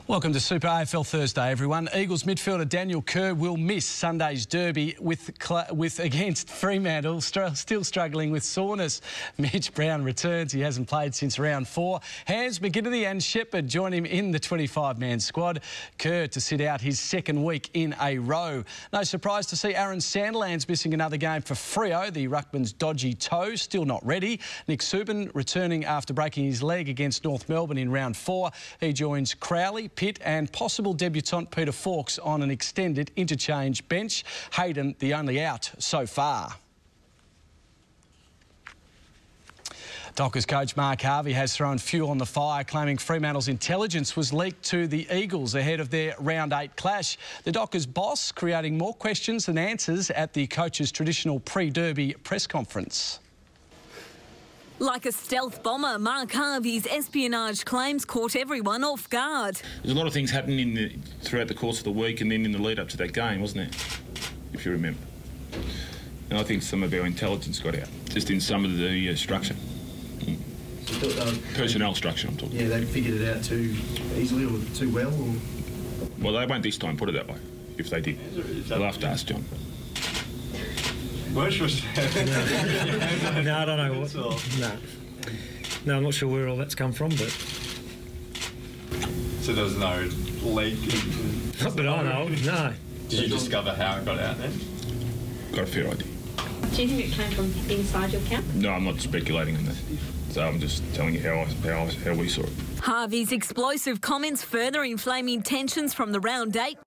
Welcome to Super AFL Thursday, everyone. Eagles midfielder Daniel Kerr will miss Sunday's derby against Fremantle, still struggling with soreness. Mitch Brown returns. He hasn't played since round 4. Hans McGinnity and Shepherd join him in the 25-man squad. Kerr to sit out his second week in a row. No surprise to see Aaron Sandilands missing another game for Freo. The ruckman's dodgy toe still not ready. Nick Subin returning after breaking his leg against North Melbourne in round 4. He joins Crowley, Pitt and possible debutant Peter Fawkes on an extended interchange bench. Hayden the only out so far. Dockers coach Mark Harvey has thrown fuel on the fire, claiming Fremantle's intelligence was leaked to the Eagles ahead of their round 8 clash. The Dockers boss creating more questions than answers at the coach's traditional pre-derby press conference. Like a stealth bomber, Mark Harvey's espionage claims caught everyone off guard. There's a lot of things happening throughout the course of the week and then in the lead up to that game, wasn't there? If you remember. And I think some of our intelligence got out, just in some of the structure. Personnel structure, I'm talking. Yeah, they figured it out too easily or too well? Or? Well, they won't this time, put it that way, if they did. They'll have to ask John. No, I don't know what. No, I'm not sure where all that's come from, but. So there was no leak? Not that I know, no. Did you discover how it got out then? Got a fair idea. Do you think it came from inside your camp? No, I'm not speculating on that. So I'm just telling you how we saw it. Harvey's explosive comments further inflaming tensions from the round 8.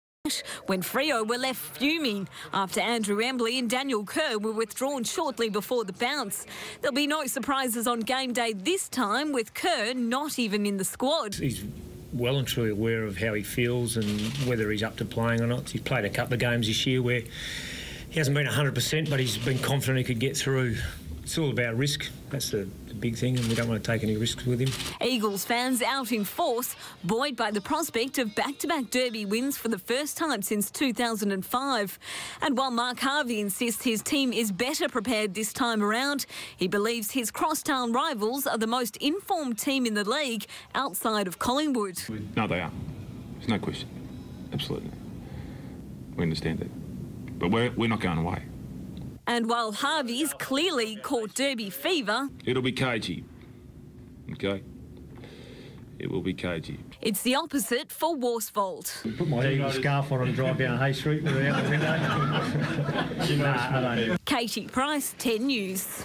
When Freo were left fuming after Andrew Embley and Daniel Kerr were withdrawn shortly before the bounce. There'll be no surprises on game day this time, with Kerr not even in the squad. He's well and truly aware of how he feels and whether he's up to playing or not. He's played a couple of games this year where he hasn't been 100%, but he's been confident he could get through. It's all about risk. That's the big thing, and we don't want to take any risks with him. Eagles fans out in force, buoyed by the prospect of back-to-back derby wins for the first time since 2005. And while Mark Harvey insists his team is better prepared this time around, he believes his crosstown rivals are the most informed team in the league outside of Collingwood. No, they are. There's no question. Absolutely. We understand that. But we're not going away. And while Harvey's clearly caught derby fever, it'll be cagey. Okay? It will be cagey. It's the opposite for Worsfold. Put my Eagle scarf on and drive down Hay Street with it out the window. I don't. Katie Price, 10 News.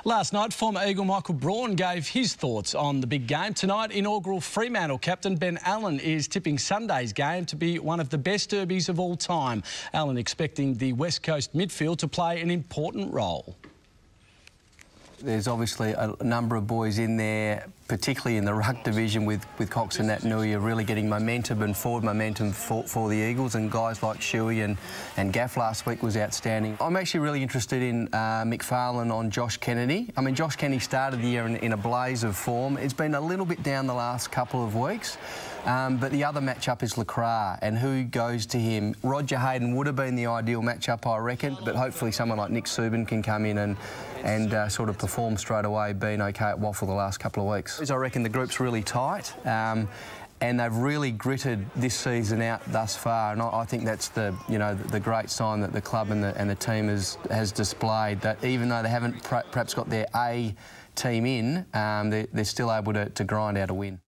Last night, former Eagle Michael Braun gave his thoughts on the big game. Tonight, inaugural Fremantle captain Ben Allen is tipping Sunday's game to be one of the best derbies of all time. Allen expecting the West Coast midfield to play an important role. There's obviously a number of boys in there, particularly in the ruck division with Cox and Nat-Nui, really getting momentum and forward momentum for the Eagles, and guys like Shuey and Gaff last week was outstanding. I'm actually really interested in McFarlane on Josh Kennedy. I mean, Josh Kennedy started the year in a blaze of form. It's been a little bit down the last couple of weeks, but the other matchup is Lacroix, and who goes to him? Roger Hayden would have been the ideal matchup, I reckon, but hopefully someone like Nick Subin can come in and sort of perform straight away, been okay at Waffle the last couple of weeks. I reckon the group's really tight, and they've really gritted this season out thus far, and I think that's the great sign that the club and the team has displayed, that even though they haven't perhaps got their A team in, they're still able to grind out a win.